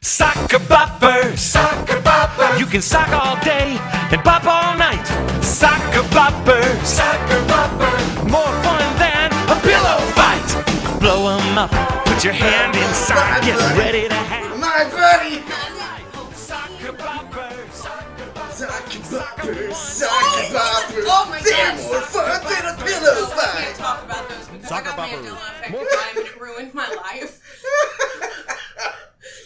Soccer boppers, soccer boppers. You can sock all day and bop all night. Soccer boppers, soccer boppers. More fun than a pillow fight. Blow 'em up, put your hand inside, get ready to have my buddy. Soccer boppers, Soccer boppers, soccer boppers. Oh my They're God, more fun than a pillow I fight. can't talk about those because Soccer I got boppers. Mandela effect time and it ruined my life.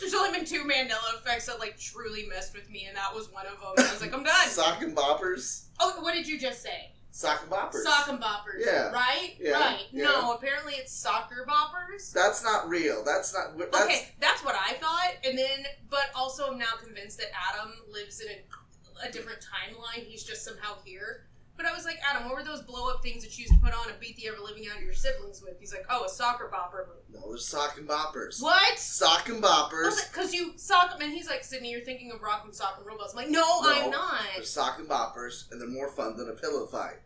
There's only been 2 Mandela effects that truly messed with me, and that was one of them. I was like, I'm done. Sock and boppers. Oh, what did you just say? Sock and boppers. Sock and boppers. Yeah. Right? Yeah. Right. Yeah. No, apparently it's soccer boppers. That's not real. That's not. That's, Okay, that's what I thought, and then, but also I'm now convinced that Adam lives in a different timeline. He's just somehow here. But I was like, Adam, what were those blow-up things that you used to put on and beat the ever-living out of your siblings with? He's like, oh, a soccer bopper. No, there's sock and boppers. What? Sock and boppers. Because you sock them, and he's like, Sydney, you're thinking of Rock'em Sock'em Robots. I'm like, no, I'm not. There's sock and boppers, and they're more fun than a pillow fight.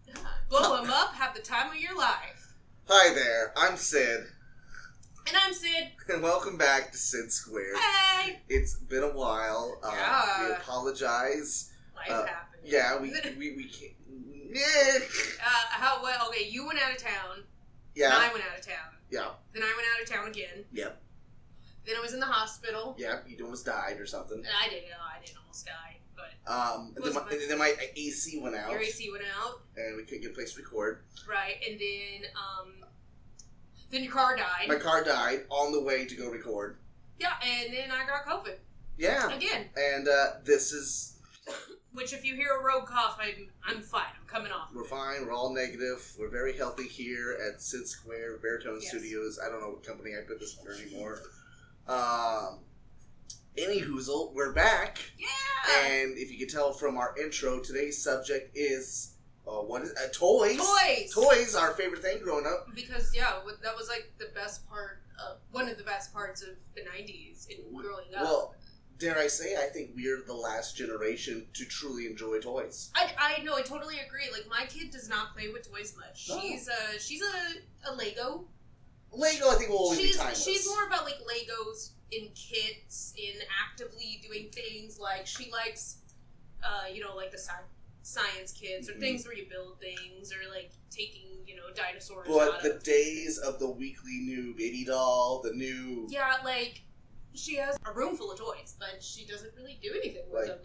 Yeah. Blow them up, have the time of your life. Hi there, I'm Sid, And I'm Sid. and welcome back to Sid Squared. Hey! It's been a while. Yeah. We apologize. Life happens. Yeah, we can't. Yeah. Okay, you went out of town. Yeah. Then I went out of town. Yeah. Then I went out of town again. Yep. Then I was in the hospital. Yeah. You almost died or something. And I didn't almost die, but And then my AC went out. your AC went out, and we couldn't get a place to record. right? And then your car died. My car died on the way to go record. Yeah, and then I got COVID Yeah. again. And this is. Which, if you hear a rogue cough, I'm fine. I'm coming off. We're fine. We're all negative. We're very healthy here at Sid Square Baritone Yes. Studios. I don't know what company I put this under anymore. Any hoozle, we're back. Yeah. And if you can tell from our intro, today's subject is toys. Toys. Toys, our favorite thing growing up. Because that was the best part of one of the best parts of the '90s in growing up. Well, dare I say, I think we're the last generation to truly enjoy toys. I know, I totally agree. Like, my kid does not play with toys much. No. She's a Lego. Lego, I think, will always be timeless. She's more about Legos in kits, in actively doing things. Like, she likes, the science kits, or things where you build things, or taking, dinosaurs. But the days of the weekly new baby doll, the new... Yeah, she has a room full of toys, but she doesn't really do anything with them.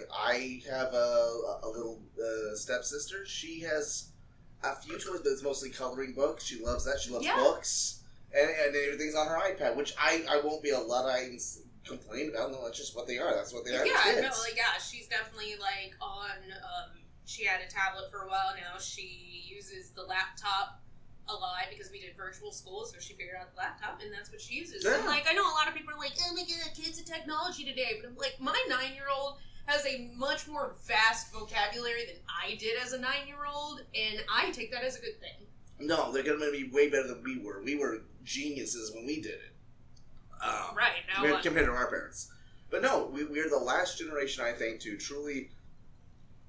I have a little stepsister. She has a few toys, but it's mostly coloring books. She loves that. She loves books. And everything's on her iPad, which I won't be a Luddite complain about. No, that's just what they are. That's what they are. Yeah, no, she's definitely on, she had a tablet for a while now. She uses the laptop a lot because we did virtual school, so she figured out the laptop, and that's what she uses. Yeah. And, I know a lot of people are like, oh my god, kids and technology today, but I'm like, my 9-year-old has a much more vast vocabulary than I did as a 9-year-old, and I take that as a good thing. No, they're going to be way better than we were. We were geniuses when we did it. Right, now compared to our parents. But no, we're the last generation, I think, to truly...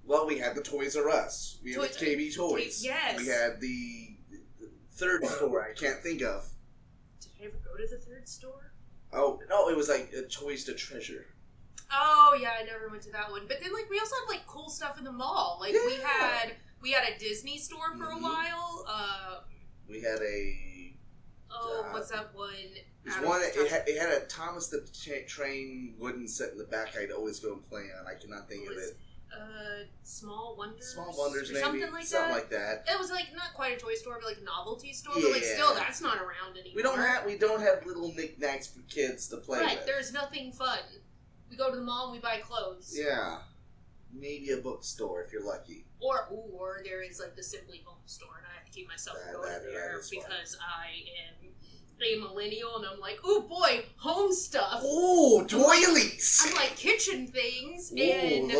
Well, we had the Toys R Us. We had the KB Toys. Yes. We had the third store I can't think of. Did I ever go to the third store? Oh, no, it was Toys to Treasure. Oh, yeah, I never went to that one. But then, we also had, cool stuff in the mall. We had a Disney store for a while. We had a... what's that one? It had a Thomas the Train wooden set in the back I'd always go and play on. I cannot think of it. Small Wonders? Small Wonders, or maybe. Something like that. It was, not quite a toy store, but, a novelty store. Yeah. But, still, that's not around anymore. We don't have little knickknacks for kids to play with. Right, there's nothing fun. We go to the mall and we buy clothes. Yeah. Maybe a bookstore if you're lucky. Or there is, the Simply Home store, and I have to keep myself from going there because I am a millennial, and I'm like, ooh, boy, home stuff. Ooh, doilies! I'm like, kitchen things, and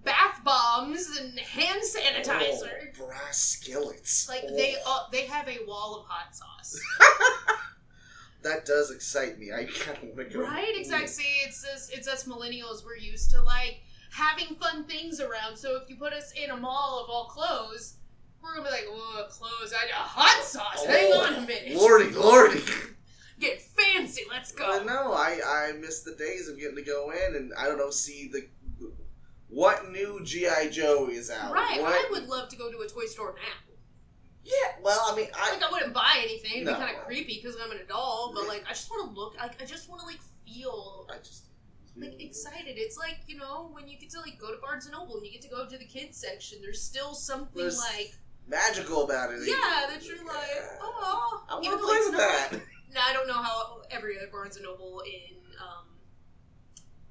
bath bombs, and hand sanitizer. Oh, brass skillets. They have a wall of hot sauce. That does excite me. I kind of want to go. Right, exactly. See, it's us millennials. We're used to, having fun things around, so if you put us in a mall of all clothes, we're gonna be like, oh, clothes, I got hot sauce, hang on a minute. Lordy. Get fancy, let's go. No, I miss the days of getting to go in and, I don't know, see what new G.I. Joe is out. Right, I would love to go to a toy store now. Yeah, well, I mean, I wouldn't buy anything. It'd No. be kind of creepy because I'm an adult, but, like, I just want to look, like, I just want to, like, feel, like, excited. It's like, you know, when you get to, like, go to Barnes & Noble and you get to go to the kids section, there's still something, like... magical about it. Yeah, that you're like, oh. I want to play with that. Now, I don't know how every other Barnes & Noble in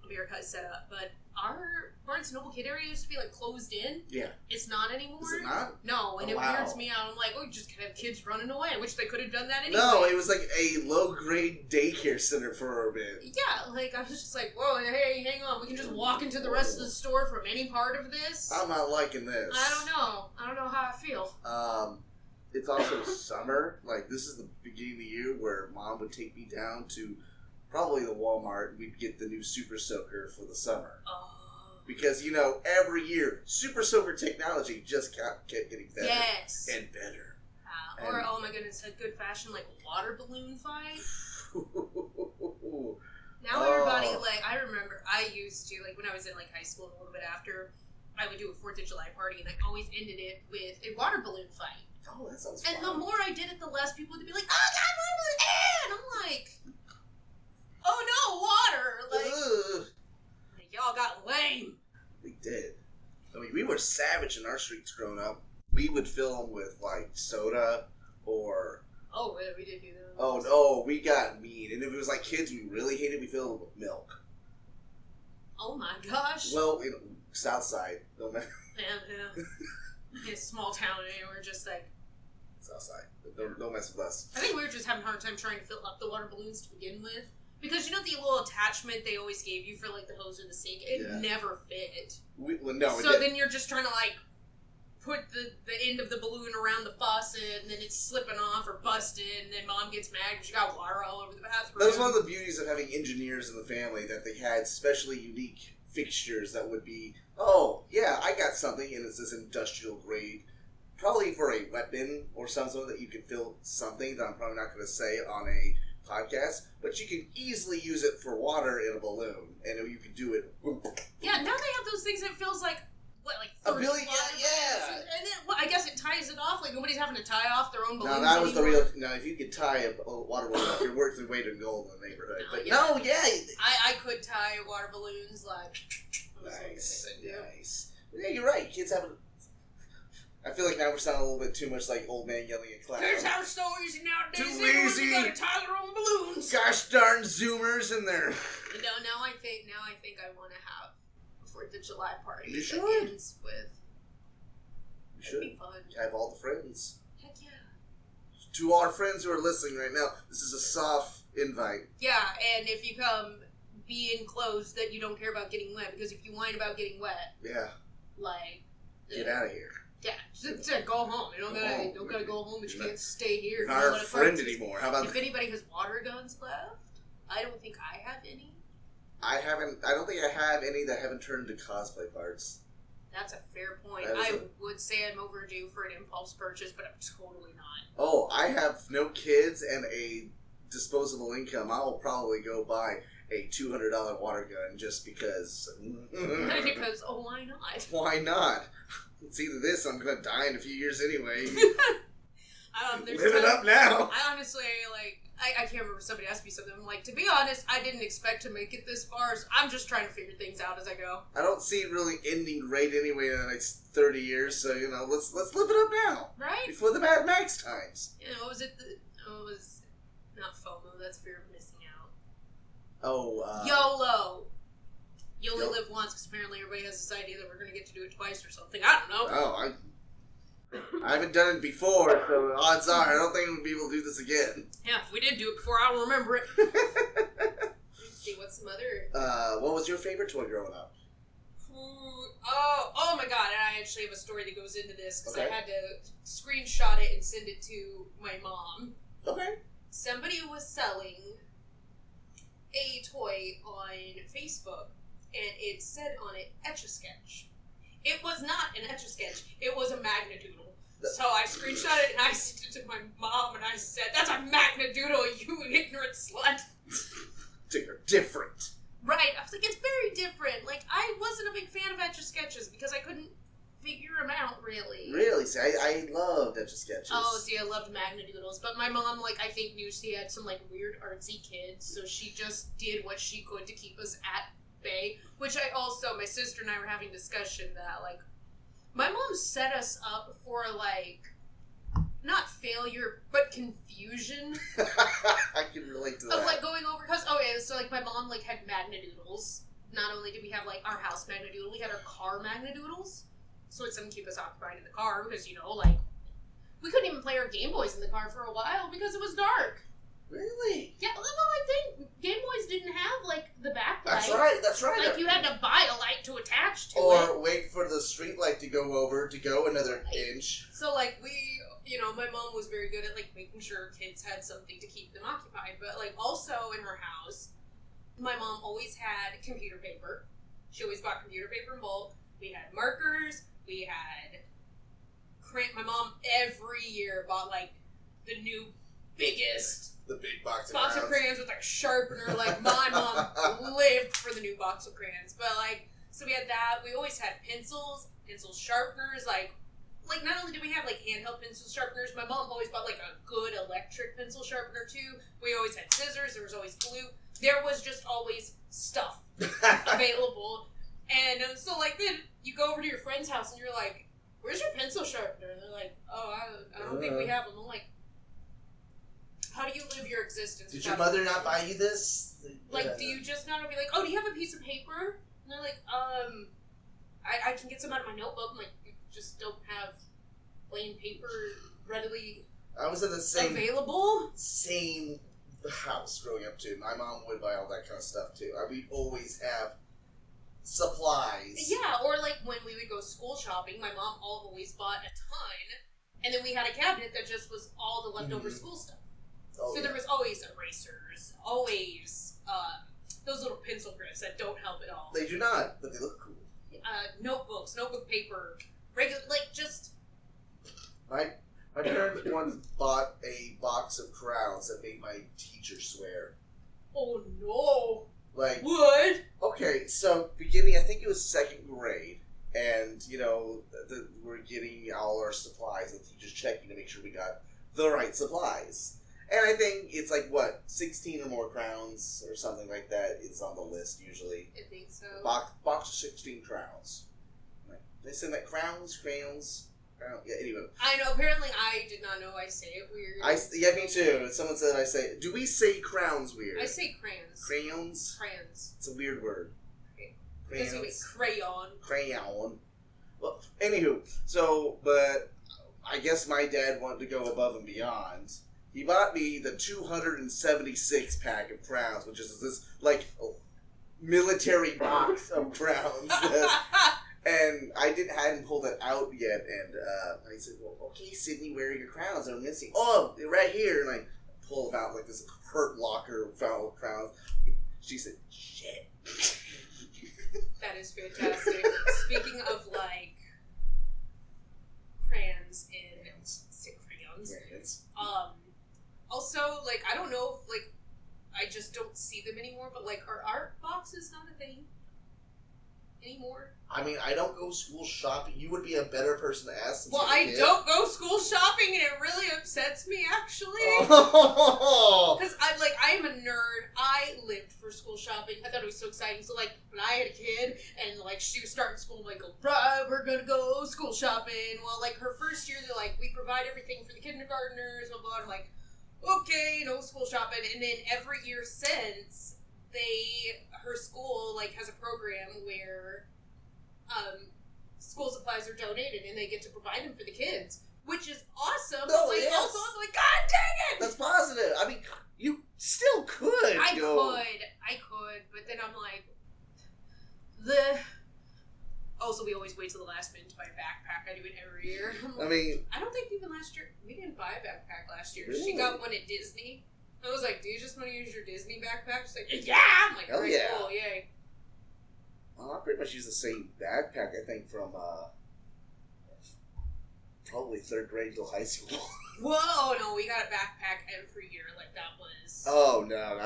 America is set up, but our Barnes & Noble kid area used to be, like, closed in. Yeah. It's not anymore. Is it not? No, and Oh, it wow. weirds me out. I'm like, oh, you just kind of have kids running away. I wish they could have done that anyway. No, it was like a low-grade daycare center for a bit. Yeah, like, I was just like, whoa, hey, hang on. We can just walk into the rest of the store from any part of this? I'm not liking this. I don't know. I don't know how I feel. It's also summer. Like, this is the beginning of the year where Mom would take me down to probably the Walmart and we'd get the new Super Soaker for the summer. Oh. Because, you know, every year, Super Soaker technology just kept getting better Yes. and better. Or, oh my goodness, a good fashion, like, water balloon fight. Now everybody, like, I remember, I used to, like, when I was in, like, high school and a little bit after, I would do a 4th of July party, and I always ended it with a water balloon fight. Oh, that sounds And fun. the more I did it, the less people would be like, oh god, water balloon, and I'm like, oh no, water! Ugh. Like, y'all got lame. We did. I mean, we were savage in our streets growing up. We would fill them with, like, soda or... Oh, yeah, we did do that. Oh, no, we got mean. And if it was, like, kids we really hated, we filled them with milk. Oh my gosh. Well, you know, South Side. No matter. Yeah. In a small town, and we're just like... South Side. Don't mess with us. I think we were just having a hard time trying to fill up the water balloons to begin with. Because you know the little attachment they always gave you for, like, the hose or the sink? It never fit. So then you're just trying to, like, put the end of the balloon around the faucet, and then it's slipping off or busted, and then Mom gets mad because she got water all over the bathroom. That was one of the beauties of having engineers in the family, that they had specially unique fixtures that would be, oh, yeah, I got something, and it's this industrial grade, probably for a weapon or something that you could fill something that I'm probably not going to say on a podcast, but you can easily use it for water in a balloon, and you can do it. Yeah, now they have those things that feels like, what, like 30 a billion, yeah. And then, well, I guess it ties it off, like nobody's having to tie off their own balloons Now that was anymore. the real. Now, if you could tie a water balloon up, you're worth your weight in gold in the neighborhood. No, But yeah. no, yeah. I could tie water balloons, like... Nice, nice. Yeah, you're right. Kids have. I feel like now we're sounding a little bit too much like old man yelling at clown. Kids are so easy nowadays. Too They don't easy. even gotta tie their own balloons. Gosh darn Zoomers in there. No, now I think I want to have a 4th of July party. You should. That ends with... You That'd should be fun. have all the friends. Heck yeah. To our friends who are listening right now, this is a soft invite. Yeah, and if you come, be enclosed that you don't care about getting wet, because if you whine about getting wet, Yeah, like... get out of here. Yeah, just go home. You don't gotta go home, but you can't stay here. You're not our friend anymore. How about if anybody has water guns left, I don't think I have any. I don't think I have any that haven't turned into cosplay parts. That's a fair point. That is I would say I'm overdue for an impulse purchase, but I'm totally not. Oh, I have no kids and a disposable income. I will probably go buy a $200 water gun just because. Because, oh, why not? Why not? It's either this, I'm gonna die in a few years anyway. Live it up now. I honestly, like, I can't remember, somebody asked me something. I'm like, to be honest, I didn't expect to make it this far, so I'm just trying to figure things out as I go. I don't see it really ending great anyway in the next 30 years, so, you know, let's live it up now. Right? Before the Mad Max times. Yeah, what was it? It was not FOMO, that's fear of missing out. Oh, YOLO! You only live once, because apparently everybody has this idea that we're going to get to do it twice or something. I don't know. Oh, I haven't done it before, so odds are I don't think we'll be able to do this again. Yeah, if we did do it before, I don't remember it. Let's see, what's some other... What was your favorite toy growing up? Oh my god, and I actually have a story that goes into this, because Okay. I had to screenshot it and send it to my mom. Okay. Somebody was selling a toy on Facebook, and it said on it, Etch-a-Sketch. It was not an Etch-a-Sketch, it was a Magnadoodle. So I screenshot it and I sent it to my mom and I said, "That's a Magnadoodle, you ignorant slut." They're different. Right. I was like, it's very different. Like, I wasn't a big fan of Etch-a-Sketches because I couldn't figure them out, really. Really? See, I loved Etch-a-Sketches. Oh, see, I loved Magnadoodles. But my mom, like, I think knew she had some, like, weird artsy kids, so she just did what she could to keep us at bay. Which my sister and I were having discussion that, like, my mom set us up for, like, not failure, but confusion. I can relate to that. Of, like, going over, because, so, like, my mom, like, had Magnadoodles. Not only did we have, like, our house Magnadoodle, we had our car Magnadoodles. So it's something to keep us occupied in the car, because, like, we couldn't even play our Game Boys in the car for a while because it was dark. Really? Yeah, well, I think Game Boys didn't have, like, the backlight. That's right. Like, you had to buy a light to attach to it. Or wait for the street light to go another inch. So, like, my mom was very good at, like, making sure kids had something to keep them occupied. But, like, also in her house, my mom always had computer paper. She always bought computer paper in bulk. We had markers. We had my mom every year bought, like, the new biggest The big box of crayons with, like, sharpener. Like, my mom lived for the new box of crayons. But, like, so we had that. We always had pencil sharpeners. Like, not only did we have, like, handheld pencil sharpeners, my mom always bought, like, a good electric pencil sharpener, too. We always had scissors. There was always glue. There was just always stuff available. And so, like, then you go over to your friend's house and you're like, "Where's your pencil sharpener?" And they're like, "Oh, I don't think we have them." I'm like, how do you live your existence? Did your mother not buy you this? Like, do you just not be like, "Oh, do you have a piece of paper?" And they're like, I can get some out of my notebook. I'm like, you just don't have plain paper readily I was in the same house growing up, too. My mom would buy all that kind of stuff, too. We'd always have supplies. Yeah, or, like, when we would go school shopping, my mom always bought a ton, and then we had a cabinet that just was all the leftover school stuff. Oh, so there was always erasers, always those little pencil grips that don't help at all. They do not, but they look cool. Notebooks, notebook paper, regular, like, just... My parents once bought a box of crowns that made my teacher swear. Oh, no. Like... What? Okay, so beginning, I think it was second grade, and, we're getting all our supplies, and the teacher's checking to make sure we got the right supplies. And I think it's like, 16 or more crowns, or something like that is on the list, usually. I think so. Box of 16 crowns. They said that crayons. Yeah, anyway. I know, apparently I did not know I say it weird. Yeah, me too. Someone said do we say crowns weird? I say crayons. Crayons? Crayons. It's a weird word. Crayons. It's crayon. Crayon. Well, anywho, but I guess my dad wanted to go above and beyond. He bought me the 276 pack of crowns, which is this, like, military box of crowns. And I hadn't pulled it out yet, and I said, "Well, okay, Sydney, where are your crowns? They're missing." "Oh, they're right here." And I pulled out, like, this hurt locker found with crowns. She said, "Shit." That is fantastic. Speaking of, like, crayons and crayons. Also, like, I don't know if, like, I just don't see them anymore, but, like, are art boxes not a thing anymore? I mean, I don't go school shopping. You would be a better person to ask. Well, I don't go school shopping, and it really upsets me, actually. Because I am a nerd. I lived for school shopping. I thought it was so exciting. So, like, when I had a kid, and, like, she was starting school, I'm like, "Right, we're gonna go school shopping." Well, like, her first year, they're like, "We provide everything for the kindergartners," blah, blah. I'm like, okay, no school shopping. And then every year since, her school, like, has a program where school supplies are donated and they get to provide them for the kids, which is awesome. No, like, yes. Also, I'm like, God dang it! That's positive. I mean, you still could. I could, but then I'm like, Also, we always wait till the last minute to buy a backpack. I do it every year. I don't think even last year, we didn't buy a backpack last year. Really? She got one at Disney. I was like, "Do you just want to use your Disney backpack?" She's like, "Yeah!" I'm like, hell "Very yeah. cool, yay." Well, I pretty much use the same backpack, I think, from probably 3rd grade till high school. Whoa, no, we got a backpack every year. Like, that was... Oh, no.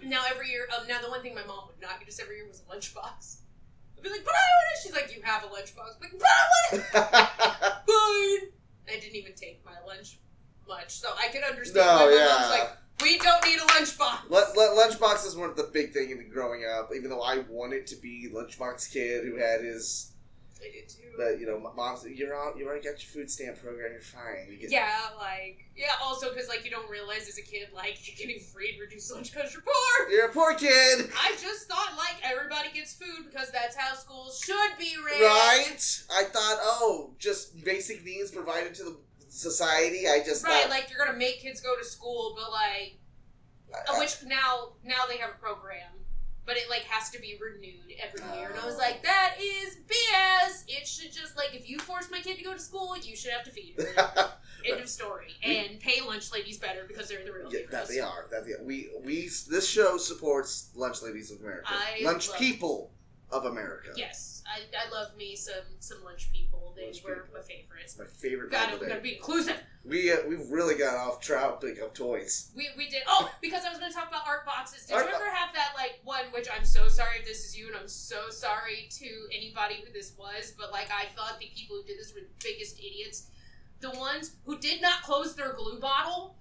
Now, every year... now, the one thing my mom would not get us every year was a lunchbox. I'd be like, but I want it! She's like, you have a lunchbox. I'm like, but I want it! Fine! I didn't even take my lunch much, so I can understand why my mom's like, we don't need a lunchbox! Lunchboxes weren't the big thing in growing up, even though I wanted to be Lunchbox Kid who had his... I did too. But, Mom said, you already got your food stamp program, you're fine. Also, because, you don't realize as a kid, you're getting free and reduced lunch because you're poor! You're a poor kid! I just thought, everybody gets food because that's how schools should be ran. Right? I thought, just basic needs provided to the society. I just Right, thought... you're gonna make kids go to school, but, which now they have a program. But it, has to be renewed every year. And I was like, that is BS! It should just, if you force my kid to go to school, you should have to feed her. End of story. And pay lunch ladies better because they're the real heroes. That they are. This show supports Lunch Ladies of America. People of America. Yes. I love me some lunch people. They were my favorites. My favorite. We gotta be inclusive. We've really got off topic of toys. We did. Oh, because I was going to talk about art boxes. Did you ever have that, one, which I'm so sorry if this is you, and I'm so sorry to anybody who this was, but, I thought the people who did this were the biggest idiots. The ones who did not close their glue bottle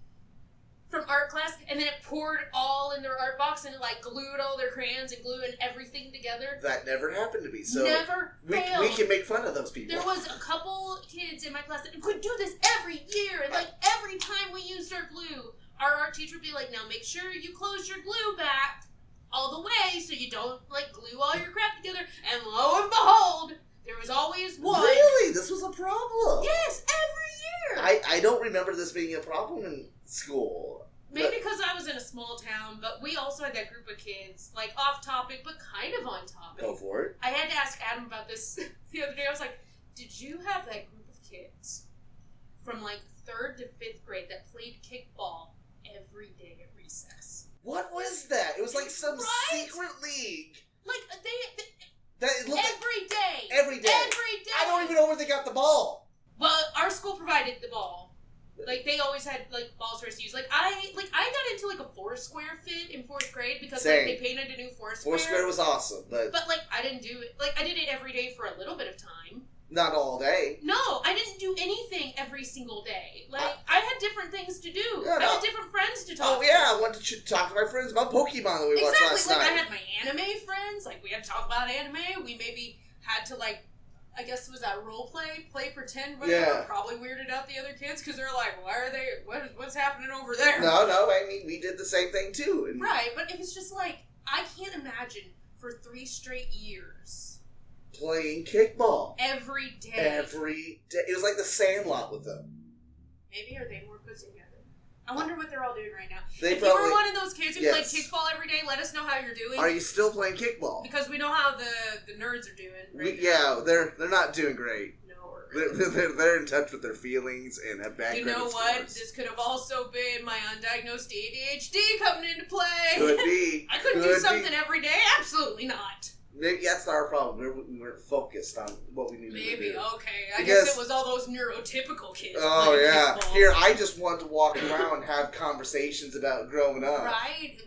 from art class, and then it poured all in their art box, and it, glued all their crayons and glue and everything together. That never happened to me, so... Never failed. We can make fun of those people. There was a couple kids in my class that would do this every year, and, every time we used our glue, our art teacher would be like, now make sure you close your glue back all the way so you don't, glue all your crap together, and lo and behold, there was always one. Really? This was a problem? Yes, every year! I don't remember this being a problem in school. Maybe because I was in a small town, but we also had that group of kids, off topic, but kind of on topic. Go for it. I had to ask Adam about this the other day. I was like, did you have that group of kids from, 3rd to 5th grade that played kickball every day at recess? What was that? It was some secret league. Every day. Every day. I don't even know where they got the ball. Well, our school provided the ball. They always had, balls for us to use. I got into, a Foursquare fit in 4th grade because, they painted a new Foursquare. Foursquare was awesome, but... But, I didn't do it. I did it every day for a little bit of time. Not all day. No, I didn't do anything every single day. I had different things to do. Yeah, I had different friends to talk to. Oh, yeah, I wanted to talk to my friends about Pokemon that we watched last night. I had my anime friends. We had to talk about anime. We maybe had to, I guess it was that role play pretend, whatever. Yeah. Probably weirded out the other kids because they're like, why are they, what's happening over there? No, I mean, we did the same thing too. And right, but it was just I can't imagine for 3 straight years. Playing kickball. Every day. Every day. It was like the Sandlot with them. Maybe are they more put together? I wonder what they're all doing right now. If Probably, you were one of those kids who played kickball every day, let us know how you're doing. Are you still playing kickball? Because we know how the nerds are doing. Right now. They're not doing great. No, they're in touch with their feelings and have bad. You know what? This could have also been my undiagnosed ADHD coming into play. Could be. I couldn't do something every day. Absolutely not. Maybe that's our problem. We weren't focused on what we needed to do. Maybe, okay. I guess it was all those neurotypical kids. Oh, yeah. Kickball. Here, I just want to walk around and have conversations about growing up. Right?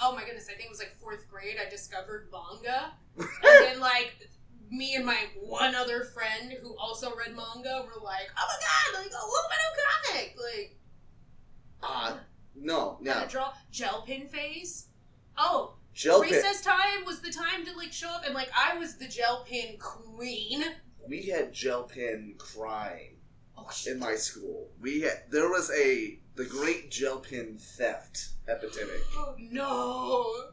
Oh my goodness, I think it was 4th grade, I discovered manga. And then, me and my one other friend who also read manga were like, oh my god, look at my new comic! No. Gotta draw gel pen phase. Oh. Gel pen. Recess time was the time to show up, and I was the gel pen queen. We had gel pen crime in my school. There was the great gel pen theft epidemic. Oh no!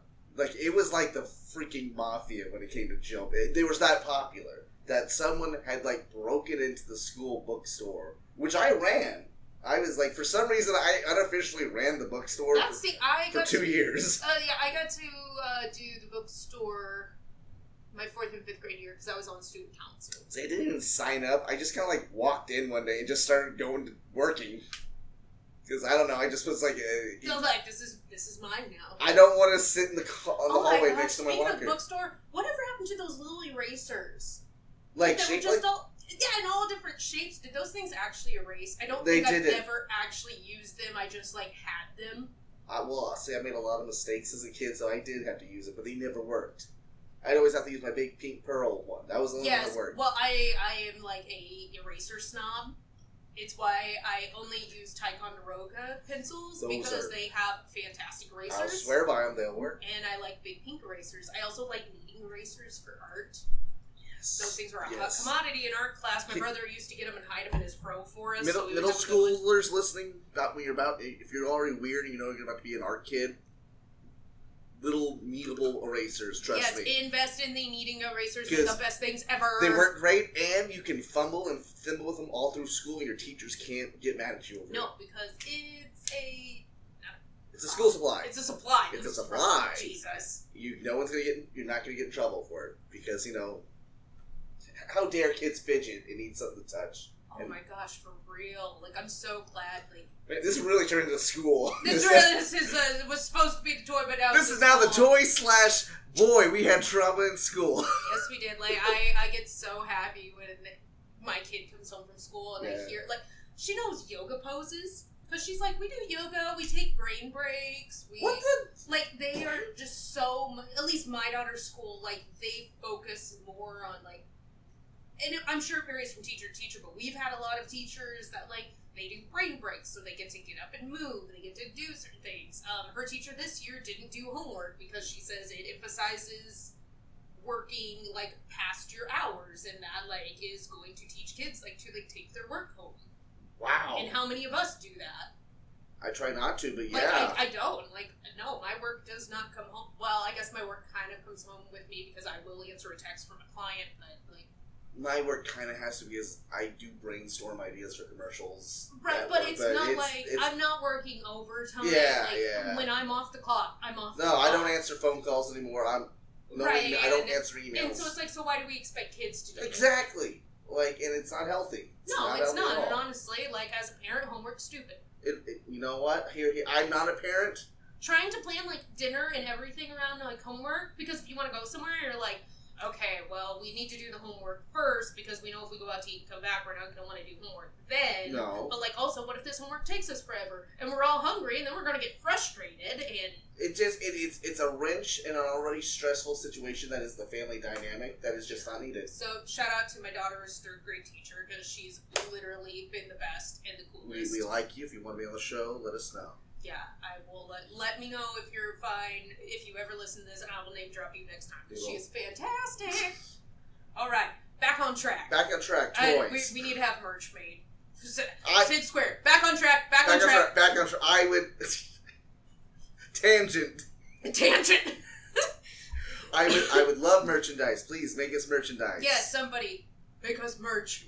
It was like the freaking mafia when it came to gel pen. They was that popular that someone had broken into the school bookstore, which I ran. I was for some reason, I unofficially ran the bookstore for 2 years. I got to do the bookstore my 4th and 5th grade year because I was on student council. So I didn't even sign up. I just kind of walked in one day and just started going to working. Because I don't know, I just was this is mine now. I don't want to sit in the hallway next to my locker. Speaking of bookstore, whatever happened to those little erasers? Shaped Yeah, in all different shapes. Did those things actually erase? I don't They think I've didn't. ever actually used them. I just, like, had them. Well, see, I made a lot of mistakes as a kid, so I did have to use it, but they never worked. I'd always have to use my big pink pearl one. That was the only one that worked. Well, I am, like, a eraser snob. It's why I only use Ticonderoga pencils, because they have fantastic erasers. I'll swear by them, they'll work. And I like big pink erasers. I also like kneading erasers for art. Yes. Those things were a hot commodity in art class. My brother used to get them and hide them in his fro for us. Middle schoolers listening, if you're already weird and you know you're about to be an art kid, little kneadable erasers, trust me. Yes, invest in the kneading erasers. They're the best things ever. They work great, and you can fumble and thimble with them all through school, and your teachers can't get mad at you over it. No, because it's a school supply. It's a supply. It's a supply. Jesus. You're not gonna get in trouble for it, because, how dare kids fidget and need something to touch? Oh my gosh, for real. Like, I'm so glad, like... Man, this really turned into school. This was supposed to be the toy, but now this is now the toy / boy, we had trauma in school. Yes, we did. Like, I get so happy when my kid comes home from school and I hear, like, she knows yoga poses. Because she's like, we do yoga, we take brain breaks, like, they are just so, at least my daughter's school, like, they focus more on, like, and I'm sure it varies from teacher to teacher, but we've had a lot of teachers that, like, they do brain breaks, so they get to get up and move, they get to do certain things. Her teacher this year didn't do homework because she says it emphasizes working, like, past your hours, and that, like, is going to teach kids, like, to, like, take their work home. Wow. And how many of us do that? I try not to, but like, yeah. I don't. Like, no, my work does not come home. Well, I guess my work kind of comes home with me because I will answer a text from a client, but, like... My work kind of has to be, as I do brainstorm ideas for commercials. Right, but it's not like, I'm not working overtime. Yeah, like, yeah. When I'm off the clock, I'm off the clock. No, I don't answer phone calls anymore. I don't answer emails. And so it's like, so why do we expect kids to do it? Exactly. Like, and it's not healthy. It's not. And honestly, like, as a parent, homework's stupid. You know what? Here, I'm not a parent. Trying to plan, like, dinner and everything around, like, homework, because if you want to go somewhere, you're like, okay, well, we need to do the homework first, because we know if we go out to eat and come back, we're not going to want to do homework then. No. But, like, also, what if this homework takes us forever, and we're all hungry, and then we're going to get frustrated, and... It's a wrench in an already stressful situation that is the family dynamic that is just not needed. So, shout out to my daughter's 3rd grade teacher, because she's literally been the best and the coolest. We like you. If you want to be on the show, let us know. Yeah, I will let me know if you're fine, if you ever listen to this, and I will name drop you next time, because she is fantastic. Alright, back on track. Toys. We need to have merch made. Sid Square, back on track. Back on track. I would... Tangent. I would love merchandise. Please, make us merchandise. Yes, somebody, make us merch.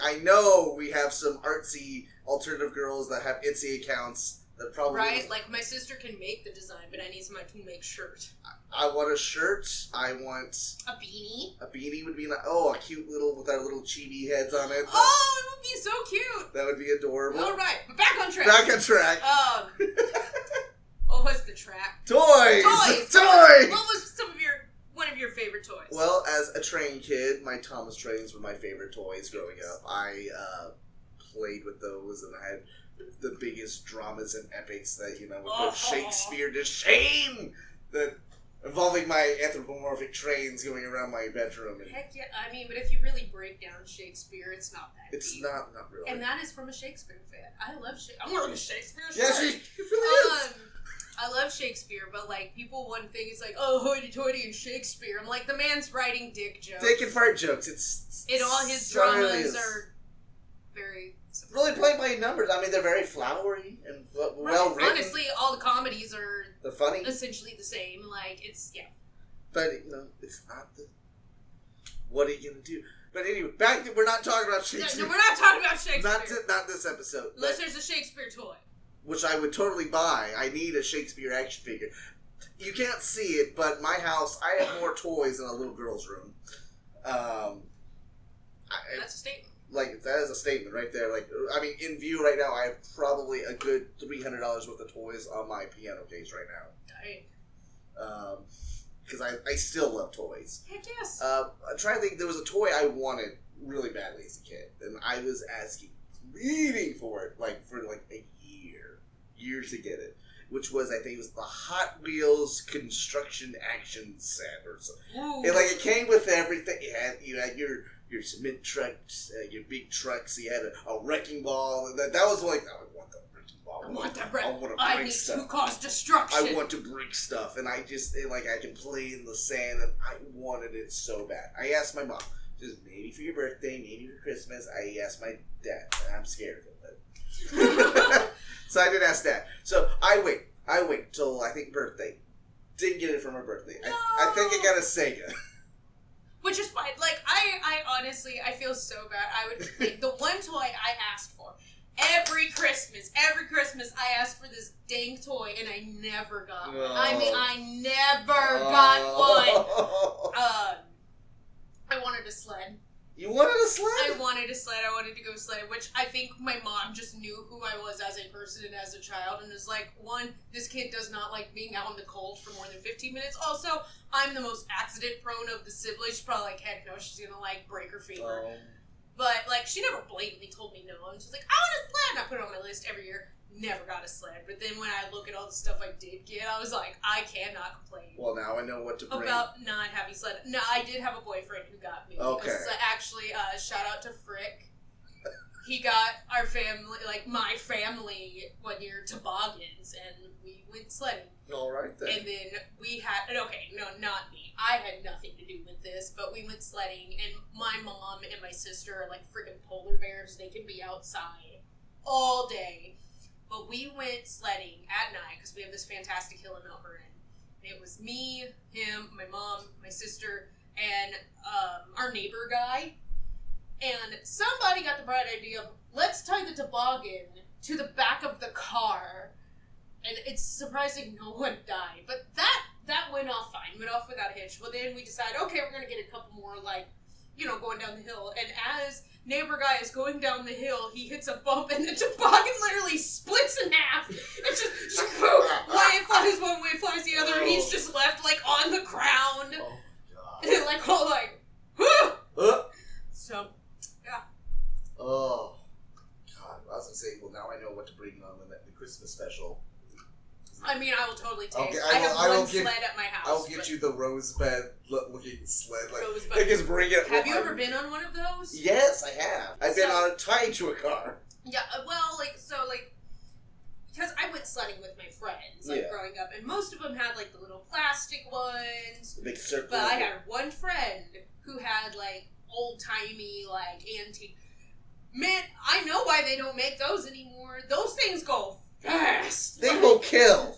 I know we have some artsy alternative girls that have Etsy accounts that probably... Right, like my sister can make the design, but I need somebody to make shirt. I want a shirt. I want... A beanie. A beanie would be like, a cute little, with our little chibi heads on it. Oh, it would be so cute. That would be adorable. Alright, but back on track. What was the track? Toys! What was one of your favorite toys? Well, as a train kid, my Thomas trains were my favorite toys growing up. I played with those, and I had the biggest dramas and epics that, would put Shakespeare to shame! Involving my anthropomorphic trains going around my bedroom. Heck yeah, I mean, but if you really break down Shakespeare, it's not that It's deep. not really. And that is from a Shakespeare fan. I love Shakespeare. I'm wearing a Shakespeare shirt. Yeah, she really is. I love Shakespeare, but, like, people, one thing is like, oh, hoity-toity and Shakespeare. I'm like, the man's writing dick jokes. Dick and fart jokes. And all his dramas are very... Really played by numbers. I mean, they're very flowery and well written. Honestly, all the comedies are... They're funny. Essentially the same. Like, it's, yeah. But, it's not the... What are you going to do? But anyway, we're not talking about Shakespeare. No, we're not talking about Shakespeare. Not this episode. Unless there's a Shakespeare toy. Which I would totally buy. I need a Shakespeare action figure. You can't see it, but my house, I have more toys than a little girl's room. That's a statement. Like, that is a statement right there. Like, I mean, in view right now, I have probably a good $300 worth of toys on my piano case right now. Dang. Because I still love toys. Heck yes. I'm trying to think, there was a toy I wanted really badly as a kid, and I was pleading for it, for a year to get it. Which was, I think it was the Hot Wheels construction action set or something. And it came with everything. You had your cement trucks, your big trucks. You had a wrecking ball. That was I want the wrecking ball. I want to break stuff. I need to cause destruction. I want to break stuff, and I just I can play in the sand, and I wanted it so bad. I asked my mom, just maybe for your birthday, maybe for Christmas. I asked my dad, and I'm scared of him. So I did ask Dad. So I wait till I think birthday. Didn't get it for my birthday. No. I think I got a Sega. Which is fine. I honestly, I feel so bad. I would the one toy I asked for every Christmas I asked for this dang toy, and I never got one. I mean, I never got one. I wanted a sled. You wanted a sled? I wanted a sled. I wanted to go sledding, which I think my mom just knew who I was as a person and as a child, and was like, one, this kid does not like being out in the cold for more than 15 minutes. Also, I'm the most accident-prone of the siblings. She's probably like, heck no, she's gonna break her finger. But she never blatantly told me no. And she's like, I want a sled. And I put it on my list every year. Never got a sled. But then when I look at all the stuff I did get, I was like, I cannot complain. Well, now I know what to bring. About not having sled. No, I did have a boyfriend who got me. Okay. Actually, shout out to Frick. He got our family, my family, one year toboggans, and we went sledding. All right, then. And then we had, okay, no, not me. I had nothing to do with this, but we went sledding, and my mom and my sister are like freaking polar bears. They can be outside all day. But we went sledding at night, because we have this fantastic hill in Mount Vernon. It was me, him, my mom, my sister, and our neighbor guy. And somebody got the bright idea of, let's tie the toboggan to the back of the car. And it's surprising no one died. But that went off fine. Went off without a hitch. Well, then we decided, okay, we're going to get a couple more, going down the hill. And as neighbor guy is going down the hill, he hits a bump, and the toboggan literally splits in half. It's just boom. Way it flies one way, flies the other, and he's just left, on the ground. Oh, God. And all whoo! So, yeah. Oh, God. I was going to say, well, now I know what to bring on the Christmas special. I mean, I will totally take it. I have one sled at my house. I'll get you the rosebud-looking sled. Rosebud. Just bring it. Have you ever been on one of those? Yes, I have. I've been on it tied to a car. Yeah, because I went sledding with my friends, growing up, and most of them had, the little plastic ones. The big circle. But I had one friend who had, old-timey, antique. Man, I know why they don't make those anymore. Those things go fast. They will kill.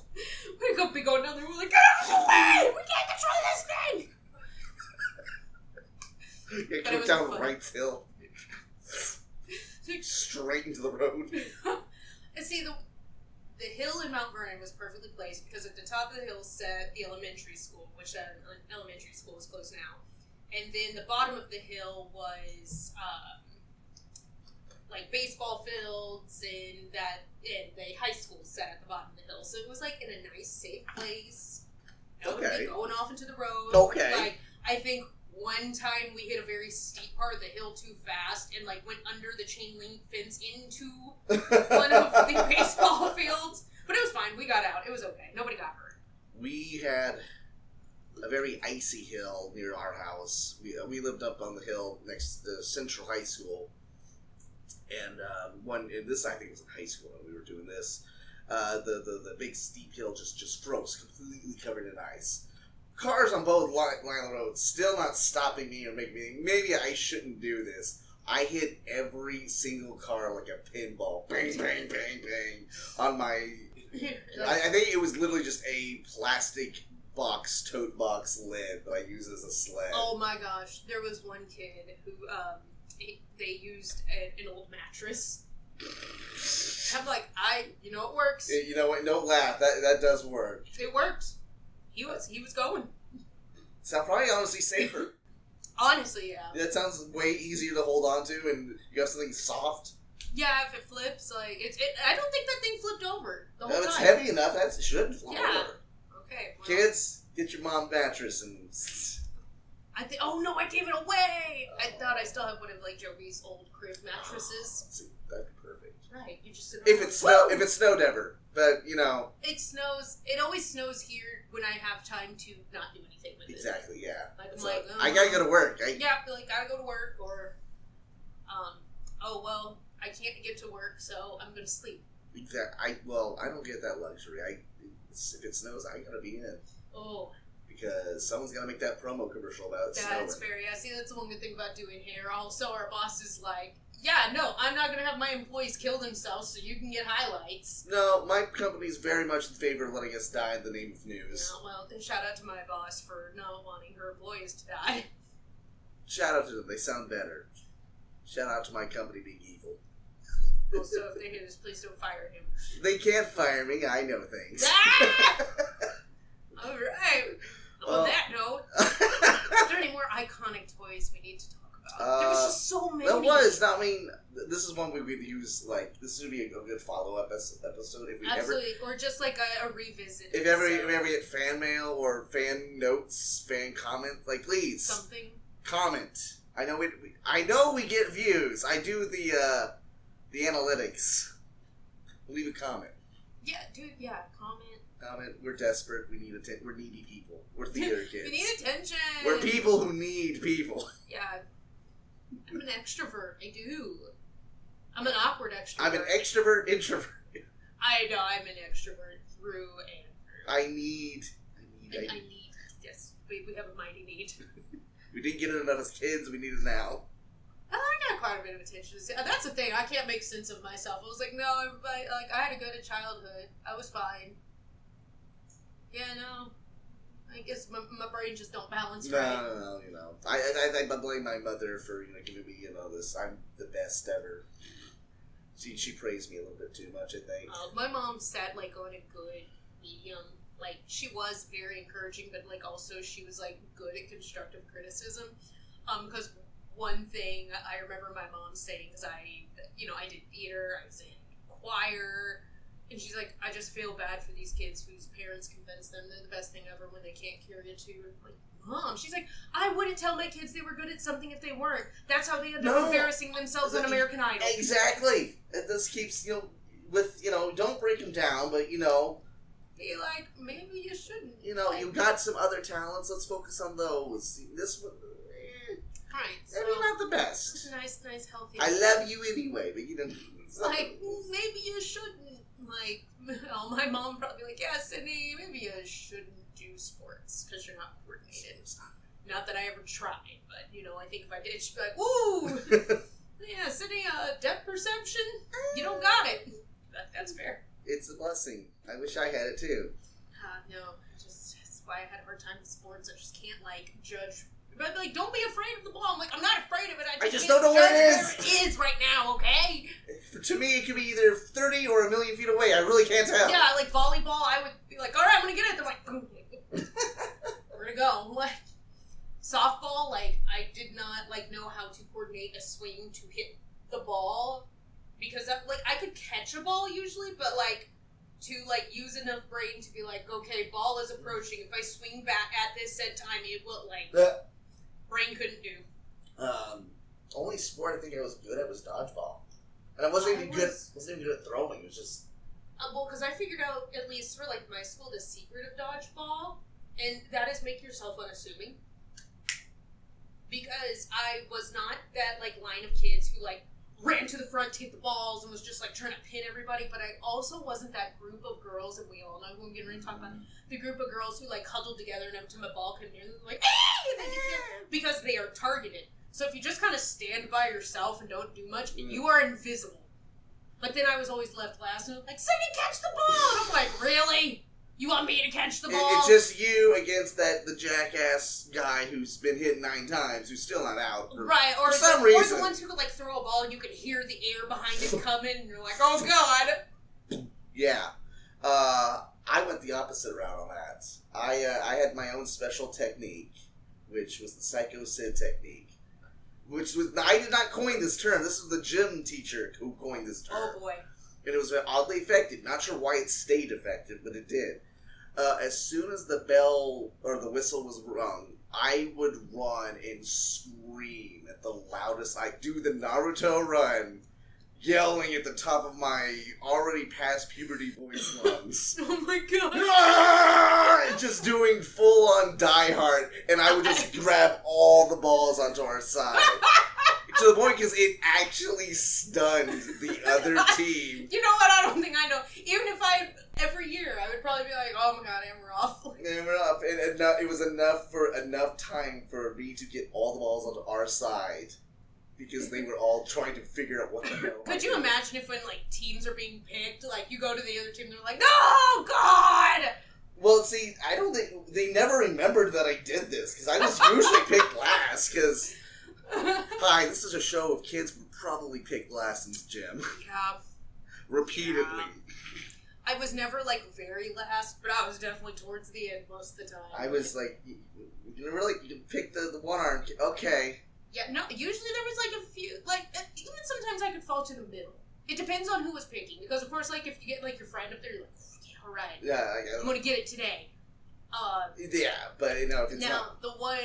We could be going down there, we're like, get out of the way! We can't control this thing! You go down Wright's Hill. Straight into the road. And see, the hill in Mount Vernon was perfectly placed, because at the top of the hill sat the elementary school, which that elementary school is closed now. And then the bottom of the hill was, baseball fields, and the high school sat at the bottom of the hill. So it was, in a nice, safe place. Okay. Going off into the road. Okay. I think one time we hit a very steep part of the hill too fast, and, went under the chain link fence into one of the baseball fields. But it was fine. We got out. It was okay. Nobody got hurt. We had a very icy hill near our house. We lived up on the hill next to Central High School. And this I think was in high school when we were doing this. The big steep hill just froze, completely covered in ice. Cars on both line of the road still not stopping me or making me think, maybe I shouldn't do this. I hit every single car like a pinball. Bang, bang, bang, bang. On my... I think it was literally just a plastic tote box lid that I used as a sled. Oh my gosh. There was one kid who... they used an old mattress. I'm like, it works. You know what? Don't laugh. That does work. It worked. He was going. Sounds probably honestly safer. Honestly, yeah. That sounds way easier to hold on to, and you have something soft. Yeah, if it flips, I don't think that thing flipped over the whole time. It's heavy enough. It shouldn't flip over. Okay. Well. Kids, get your mom mattress and. Oh no, I gave it away! I thought I still have one of, like, Joey's old crib mattresses. See, that'd be perfect. Right, you just sit If around, it snowed ever. But, you know. It snows. It always snows here when I have time to not do anything with it. Exactly, yeah. Like, I'm So, like, I gotta go to work. Yeah, like, gotta go to work, or, oh, well, I can't get to work, so I'm gonna sleep. Exactly. I don't get that luxury. If it snows, I gotta be in. Oh. Because someone's gotta make that promo commercial about it snowing. That's fair, yeah. See, that's the one good thing about doing hair. Also, our boss is like, yeah, no, I'm not gonna have my employees kill themselves so you can get highlights. No, my company's very much in favor of letting us die in the name of news. No, well, then shout out to my boss for not wanting her employees to die. Shout out to them, they sound better. Shout out to my company being evil. Also, if they hear this, please don't fire him. They can't fire me, I know things. Ah! Alright. On that note, are there any more iconic toys we need to talk about? There was just so many. There was. I mean, this is one we would use, like, this would be a good follow-up episode if we Absolutely. Or just like a revisit. If ever we get fan mail or fan notes, fan comments, like, please. Something. Comment. I know we get views. I do the analytics. Leave a comment. Yeah, dude, yeah, comment. We're desperate. We're needy people. We're theater kids. We need attention. We're people who need people. Yeah. I'm an extrovert. I do. I'm an awkward extrovert. I'm an extrovert introvert. I know, I'm an extrovert through and through. I need. Yes, we have a mighty need. We didn't get it enough as kids. We need it now. I got quite a bit of attention. That's the thing. I can't make sense of myself. I was like, no, everybody, like, I had a good childhood. I was fine. Yeah, no. I guess my brain just don't balance right. No, you know. I blame my mother for, giving me, this, I'm the best ever. She praised me a little bit too much, I think. My mom sat, like, on a good medium. Like, she was very encouraging, but, like, also she was, like, good at constructive criticism. Because one thing I remember my mom saying is I did theater, I was in choir, and she's like, I just feel bad for these kids whose parents convince them they're the best thing ever when they can't carry a tune. Like, Mom, she's like, I wouldn't tell my kids they were good at something if they weren't. That's how they end up embarrassing themselves on American Idol. Exactly. This keeps, don't break them down, but, Be like, maybe you shouldn't. You got some other talents, let's focus on those. This one, right, so maybe not the best. Nice, healthy. I love you anyway, but like, maybe you shouldn't. Like, my mom would probably be like, yeah, Sydney, maybe you shouldn't do sports because you're not coordinated. Not that I ever tried, but, I think if I did, she'd be like, woo! Yeah, Sydney, depth perception, you don't got it. That's fair. It's a blessing. I wish I had it too. No, that's why I had a hard time with sports. I just can't, judge. But, don't be afraid of the ball. I'm like, I'm not afraid of it. I just don't know where it is. It is right now, okay? To me, it could be either 30 or a million feet away. I really can't tell. Yeah, like volleyball, I would be like, all right, I'm going to get it. They're like, where to go? Like, softball, I did not, know how to coordinate a swing to hit the ball. Because, I could catch a ball usually, but, to, use enough brain to be like, okay, ball is approaching. If I swing back at this said time, it will, brain couldn't do. Only sport I think I was good at was dodgeball. And I wasn't even good at throwing. It was just... well, because I figured out, at least for, my school, the secret of dodgeball, and that is make yourself unassuming. Because I was not that, line of kids who, ran to the front to hit the balls and was just, trying to pin everybody, but I also wasn't that group of girls, and we all know who I'm getting ready to talk about, the group of girls who, huddled together and every time a ball came near them, like, hey! And then you can't, because they are targeted. So if you just kind of stand by yourself and don't do much, you are invisible. But then I was always left last, and I'm like, Sydney, catch the ball! And I'm like, really? You want me to catch the ball? It's just you against the jackass guy who's been hit 9 times, who's still not out. Right, or for some reason. Or the ones who could, throw a ball and you could hear the air behind it coming, and you're like, oh, God! Yeah. I went the opposite route on that. I had my own special technique, which was the Psycho Sid technique. I did not coin this term. This was the gym teacher who coined this term. Oh, boy. And it was oddly effective. Not sure why it stayed effective, but it did. As soon as the bell or the whistle was rung, I would run and scream at the loudest. I do the Naruto run, yelling at the top of my already past puberty voice lungs. Oh my god. Ah! Just doing full on Die Hard, and I would just grab all the balls onto our side. To the point because it actually stunned the other team. You know what? I don't think I know. Even if every year, I would probably be like, oh my god, and we're off. And it was enough time for me to get all the balls onto our side. Because they were all trying to figure out what the hell. Could you imagine if when, like, teams are being picked, like, you go to the other team and they're like, no, God! Well, see, I don't think... They never remembered that I did this, because I was usually picked last, because... Hi, this is a show of kids who probably picked last in this gym. Yeah. Repeatedly. Yeah. I was never, like, very last, but I was definitely towards the end most of the time. I was, like... You really... You pick the one-arm... Okay. Yeah, no, usually there was, like, a few, like, even sometimes I could fall to the middle. It depends on who was picking, because, of course, like, if you get, like, your friend up there, you're like, yeah, alright. Yeah, I'm gonna get it today. Yeah, but, you know, if it's now, not... the one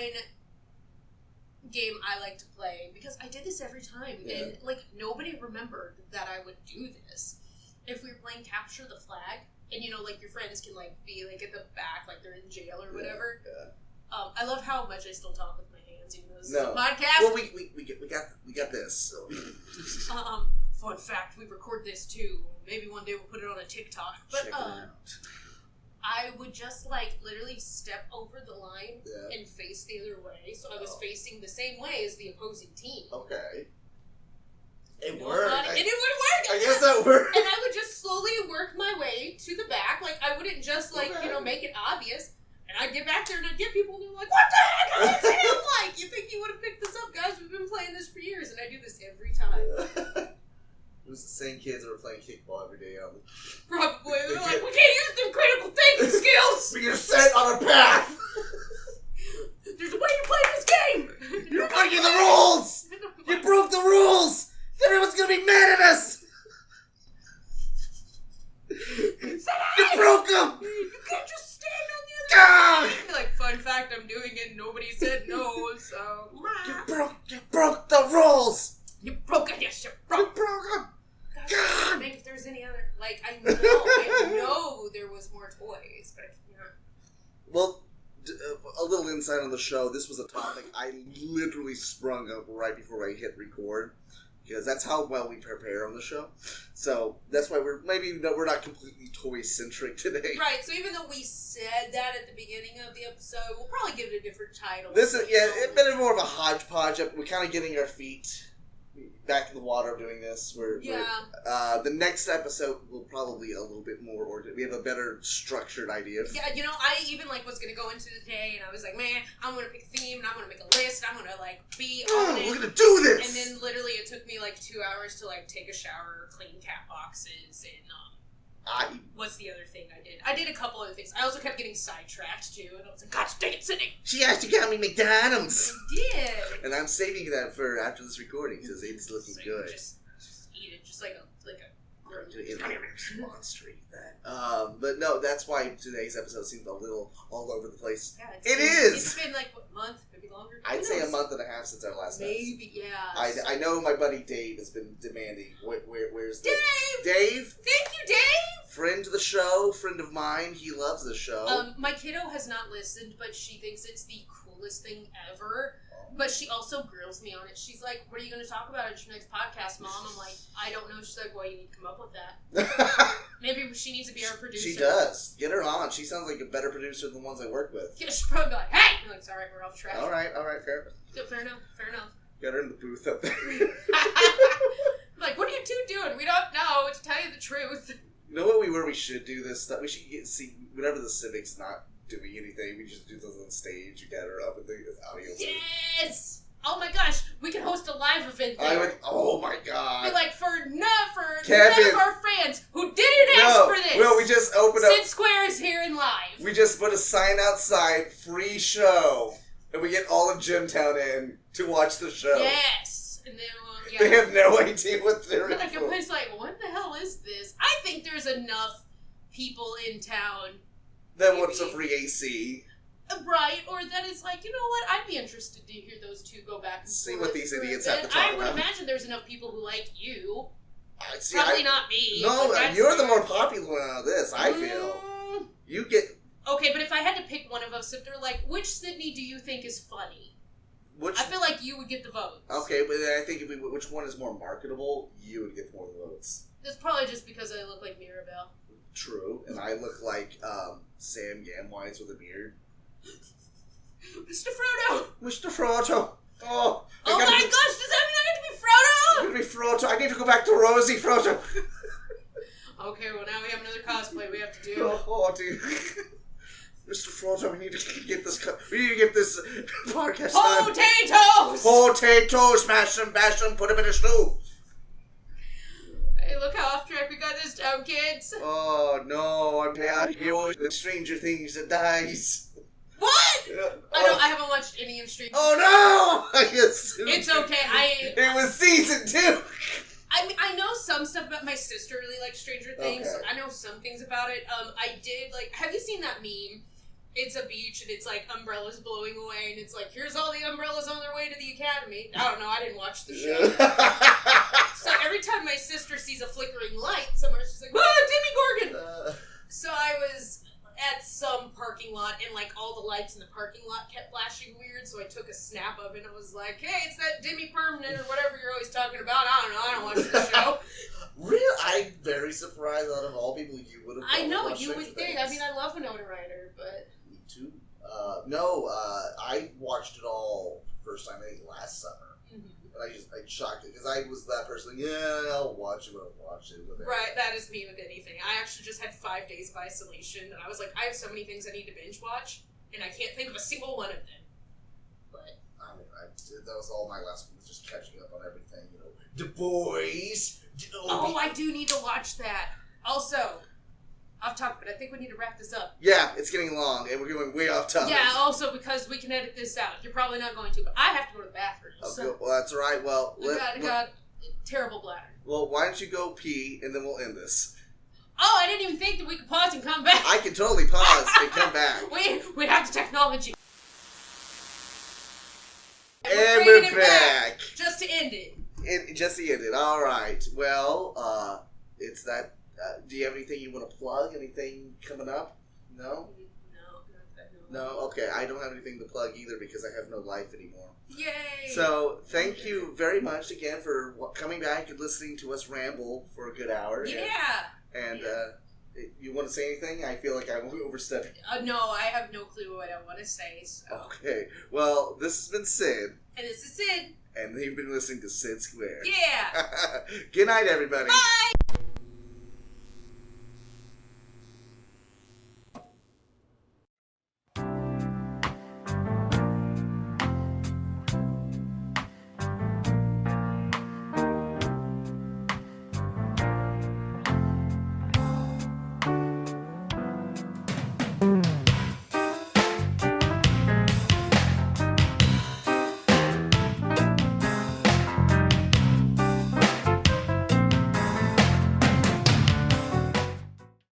game I like to play, because I did this every time, and, like, nobody remembered that I would do this. If we were playing Capture the Flag, and, you know, like, your friends can, like, be, like, at the back, like, they're in jail or whatever. Yeah. I love how much I still talk with my hands, even though this is No. a podcast. Well, we got this. So. Fun fact, we record this too. Maybe one day we'll put it on a TikTok. But Check it out. I would just like literally step over the line and face the other way, so I was facing the same way as the opposing team. Okay. It worked. And it would work. I guess that worked. And I would just slowly work my way to the back. Like I wouldn't just like make it obvious. And I'd get back there and I'd get people and they're like, what the heck? I'm like, you think you would have picked this up, guys? We've been playing this for years, and I do this every time. It was the same kids that were playing kickball every day. Probably. They're like, we can't use them critical thinking skills! We are set on a path! There's a way to play this game! You're breaking the rules! You broke the rules! Everyone's gonna be mad at us! You broke them! You can't just stand on the other side! Like, fun fact, I'm doing it, nobody said no, so... You broke the rules! You broke it, yes, you broke You broke them! God! If there's any other... Like, I know there was more toys, but I can't... Well, a little insight on the show. This was a topic I literally sprung up right before I hit record. Because that's how well we prepare on the show. So, that's why we're not completely toy-centric today. Right, so even though we said that at the beginning of the episode, we'll probably give it a different title. This is, it's been more of a hodgepodge. We're kind of getting our feet back in the water of doing this. The next episode will probably a little bit more ordered. We have a better structured idea. Yeah, you know, I even was going to go into the day, and I was like, man, I'm going to pick a theme, and I'm going to make a list, I'm going to be on it. We're going to do this! And then literally it took me 2 hours to take a shower, clean cat boxes, and what's the other thing I did? I did a couple other things. I also kept getting sidetracked too, and I was like, gosh dang it, Sydney! She actually got me McDonald's! I did! And I'm saving that for after this recording, because it's looking good. Just eat it, just like a monster eat that. But no, that's why today's episode seems a little all over the place. Yeah, It's been what, month? Maybe longer? I'd say a month and a half since our last episode. Maybe, yeah. I know my buddy Dave has been demanding. Where's Dave? Dave? Thank you, Dave! Friend of the show, friend of mine. He loves the show. My kiddo has not listened, but she thinks it's the coolest thing ever. But she also grills me on it. She's like, what are you going to talk about at your next podcast, Mom? I'm like, I don't know. She's like, well, you need to come up with that. Maybe she needs to be our producer. She does. Get her on. She sounds like a better producer than the ones I work with. Yeah, she'll probably be like, hey! I'm like, sorry, we're off track. All right, fair. Fair enough. Got her in the booth up there. I'm like, what are you two doing? We don't know, to tell you the truth. You know what we should do this stuff? We should whenever the Civic's not doing anything, we just do those on stage. You get her up and the audio. Yes! Oh my gosh, we can host a live event there. Oh my god. Be like, for none Kevin. of our fans who didn't ask for this. Well, we just open up. Sid Square is here in live. We just put a sign outside, free show, and we get all of Gymtown in to watch the show. Yes. And then, They have no idea what they're in for. Everybody's like, what the hell is this? I think there's enough people in town That wants a free AC. Right, or that it's like, you know what, I'd be interested to hear those two go back and See forth what these for a idiots bit. have to talk I would about. imagine there's enough people who like you. See, Probably not me. No, but that's you're the fair. more popular one out of this, I feel. You get... Okay, but if I had to pick one of us, if they're like, which Sydney do you think is funny? Which... I feel like you would get the votes. Okay, but then I think if which one is more marketable, you would get more votes. That's probably just because I look like Mirabelle. True, and I look like Sam Gamwise with a beard. Mr. Frodo! Mr. Frodo! Oh Oh my gosh, does that mean I get to be Frodo? I'm gonna be Frodo. I need to go back to Rosie Frodo. Okay, well now we have another cosplay we have to do. Oh, dude. Mr. Frodo, we need to get this podcast done. Potatoes! Potatoes! Smash them, bash them, put them in a stew. Hey, look how off track we got this down, kids. Oh, no. I'm out here with Stranger Things that dies. What? I haven't watched any of Stranger Things. Oh, no! It's okay, It was season 2. I mean, I know some stuff about my sister really likes Stranger Things. Okay. So I know some things about it. I did, like, have you seen that meme? It's a beach and it's like umbrellas blowing away and it's like, here's all the umbrellas on their way to the academy. I don't know, I didn't watch the show. So every time my sister sees a flickering light somewhere, she's like, Demi Gorgon! So I was at some parking lot and like all the lights in the parking lot kept flashing weird, so I took a snap of it and I was like, hey, it's that Demi Permanent or whatever you're always talking about. I don't know, I don't watch the show. Really? I'm very surprised out of all people you would have I know, watched you would Stranger think. Things. I mean, I love Winona Ryder, but... Me too. No, I watched it all first time, I think, last summer. Mm-hmm. And I shocked it, because I was that person, like, yeah, I'll watch it, but I'll watch it. Whatever. Right, that is me with anything. I actually just had 5 days of isolation, and I was like, I have so many things I need to binge watch, and I can't think of a single one of them. But I mean, that was all my last one, was just catching up on everything, you know. The Boys! oh, I do need to watch that. Also, off topic, but I think we need to wrap this up. Yeah, it's getting long, and we're going way off topic. Yeah, also because we can edit this out. You're probably not going to, but I have to go to the bathroom. Okay, So well, that's all right. Well, I got terrible bladder. well, why don't you go pee, and then we'll end this. Oh, I didn't even think that we could pause and come back. I can totally pause and come back. We have the technology. And bringing we're it back. Just to end it. Just to end it. All right. Well, it's that. Do you have anything you want to plug? Anything coming up? No? No? Okay. I don't have anything to plug either because I have no life anymore. Yay! So, thank you very much again for coming back and listening to us ramble for a good hour. Yeah! And you want to say anything? I feel like I'm overstepping. No, I have no clue what I want to say. So. Okay. Well, this has been Sid. And this is Sid. And you've been listening to Sid Square. Yeah! Good night, everybody. Bye!